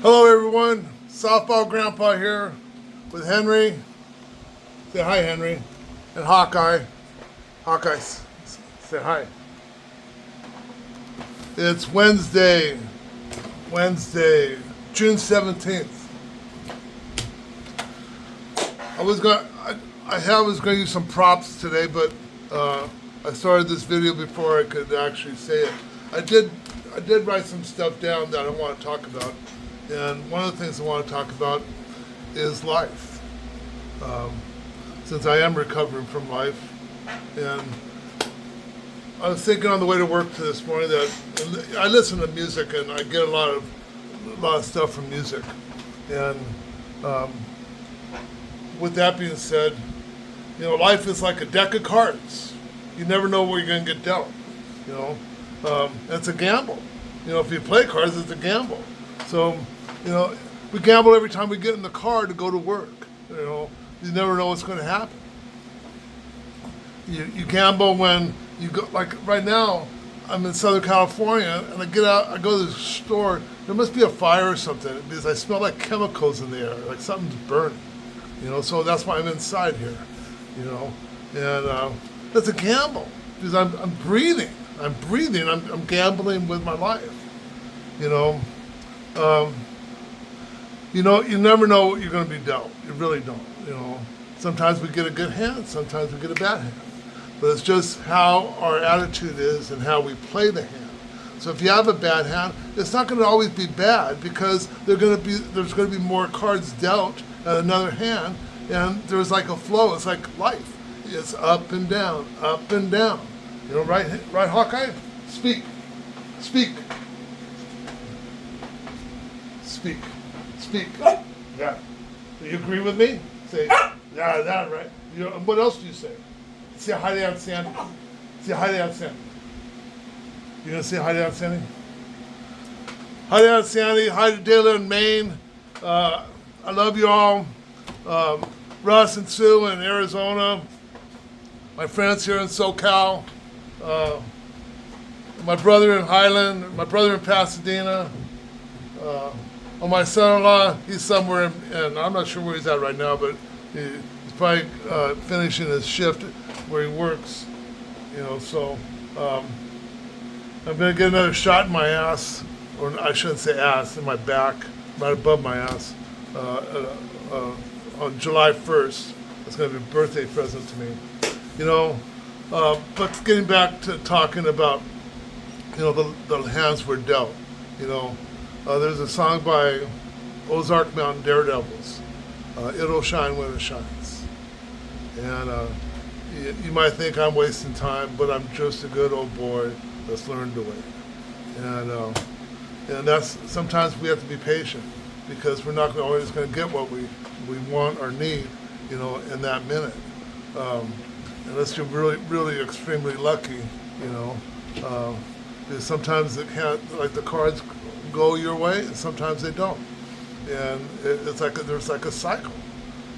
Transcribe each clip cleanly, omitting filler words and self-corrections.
Hello, everyone. Softball Grandpa here with Henry. Say hi, Henry. And Hawkeye. Hawkeye, say hi. It's Wednesday, June 17th. I was going to use some props today, but I started this video before I could actually say it. I did write some stuff down that I want to talk about. And one of the things I want to talk about is life. Since I am recovering from life. And I was thinking on the way to work to this morning that I listen to music and I get a lot of stuff from music. And with that being said, life is like a deck of cards. You never know where you're going to get dealt. It's a gamble. If you play cards, it's a gamble. So, we gamble every time we get in the car to go to work. You never know what's going to happen. You gamble when you go, like right now, I'm in Southern California, and I get out, I go to the store, there must be a fire or something, because I smell like chemicals in the air, like something's burning. So that's why I'm inside here, and that's a gamble, because I'm breathing, I'm gambling with my life, you never know what you're going to be dealt. You really don't. Sometimes we get a good hand, sometimes we get a bad hand. But it's just how our attitude is and how we play the hand. So if you have a bad hand, it's not going to always be bad because there's going to be more cards dealt at another hand, and there's like a flow. It's like life. It's up and down, up and down. Right, Hawkeye? Speak. Yeah. Do you agree with me? Say, yeah, that right. What else do you say? Say hi to Aunt Sandy. Say hi to Aunt Sandy. You gonna say hi to Aunt Sandy? Hi to Aunt Sandy. Hi to Dayla in Maine. I love you all. Russ and Sue in Arizona. My friends here in SoCal. My brother in Highland. My brother in Pasadena. My son-in-law, he's somewhere in I'm not sure where he's at right now, but he's probably finishing his shift where he works, so I'm going to get another shot in my ass, or I shouldn't say ass, in my back, right above my ass, on July 1st. It's going to be a birthday present to me, but getting back to talking about, the hands were dealt, there's a song by Ozark Mountain Daredevils, It'll Shine When It Shines. And you might think I'm wasting time, but I'm just a good old boy that's learned to wait. And that's, sometimes we have to be patient because we're not always going to get what we want or need, in that minute. Unless you're really, really extremely lucky, because sometimes it can't, like the cards go your way, and sometimes they don't, and it's like there's like a cycle,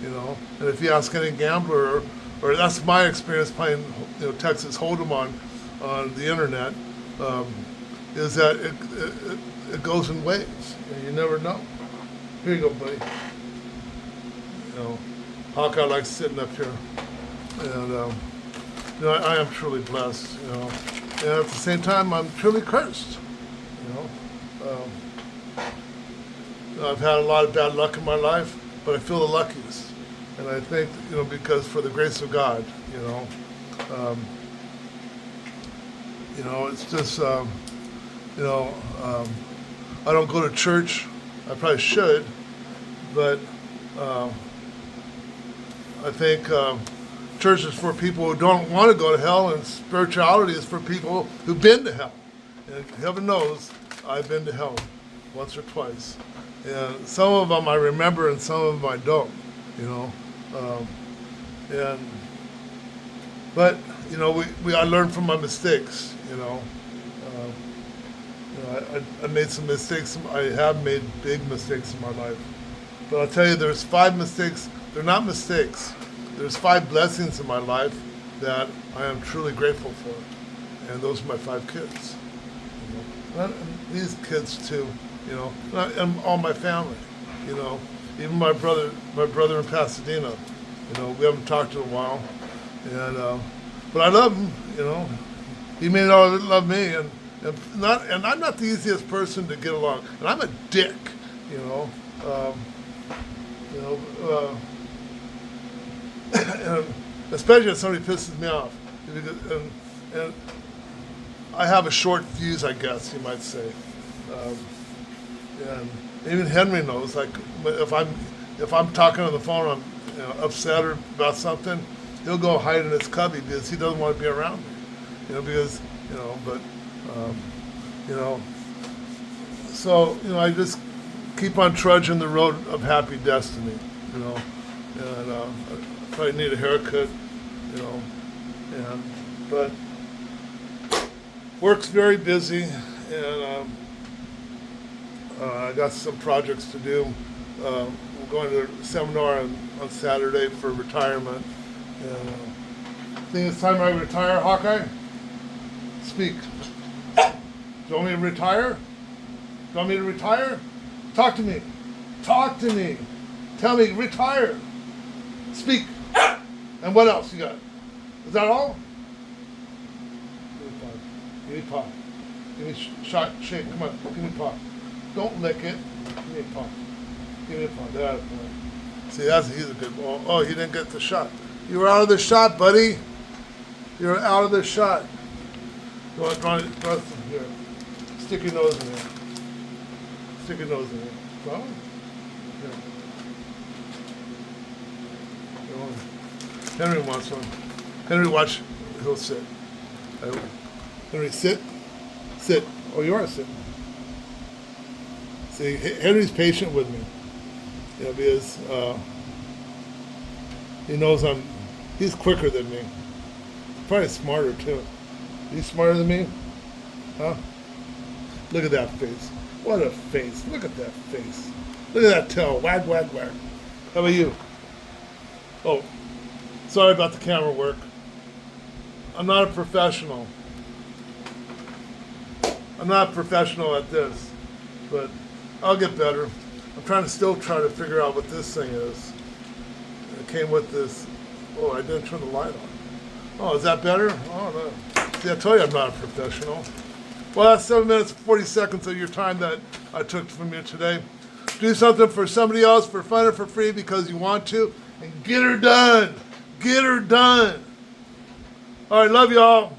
And if you ask any gambler, or that's my experience playing, Texas Hold'em on the internet, is that it goes in waves, and you never know. Here you go, buddy. Hawkeye likes sitting up here, and I am truly blessed, and at the same time I'm truly cursed, I've had a lot of bad luck in my life, but I feel the luckiest. And I think, because for the grace of God, it's just, I don't go to church. I probably should, but I think church is for people who don't want to go to hell, and spirituality is for people who've been to hell. And heaven knows I've been to hell once or twice. And some of them I remember and some of them I don't, but I learn from my mistakes, I made some mistakes. I have made big mistakes in my life. But I'll tell you, there's 5 mistakes. They're not mistakes. There's 5 blessings in my life that I am truly grateful for. And those are my 5 kids. And these kids too. you know, and all my family, you know, even my brother in Pasadena, you know, we haven't talked in a while, and but I love him, you know. He may not love me, and I'm not the easiest person to get along, and I'm a dick, you know. You know, and especially if somebody pisses me off, and I have a short fuse, I guess you might say, and even Henry knows. Like if I'm talking on the phone, I'm upset or about something, he'll go hide in his cubby because he doesn't want to be around me, you know, because but you know, so I just keep on trudging the road of happy destiny, you know, and I probably need a haircut, you know, but work's very busy, and I got some projects to do. We're going to a seminar on Saturday for retirement, and I think it's time I retire, Hawkeye. Speak. Do you want me to retire? Do you want me to retire? Talk to me. Talk to me. Tell me, retire. Speak. And what else you got? Is that all? Give me pop. Give me shot, shake. Come on, give me pop. Don't lick it. Give me a pop. Give me a pop. There. See, he's a good ball. Oh, you didn't get the shot. You were out of the shot, buddy. You're out of the shot. Go on, draw some here. Stick your nose in there. Stick your nose in there. Draw one? Here. Go on. Henry wants one. Henry, watch. He'll sit. Henry, sit. Sit. Oh, you are sitting. See, Henry's patient with me. You know, because he knows he's quicker than me. Probably smarter, too. He's smarter than me? Huh? Look at that face. What a face. Look at that face. Look at that tail. Wag, wag, wag. How about you? Oh, sorry about the camera work. I'm not a professional. I'm not a professional at this, but I'll get better. I'm trying to figure out what this thing is. It came with this. Oh, I didn't turn the light on. Oh, is that better? Oh, no. See, I told you I'm not a professional. Well, that's 7 minutes and 40 seconds of your time that I took from you today. Do something for somebody else for fun or for free because you want to, and get her done. Get her done. All right, love y'all.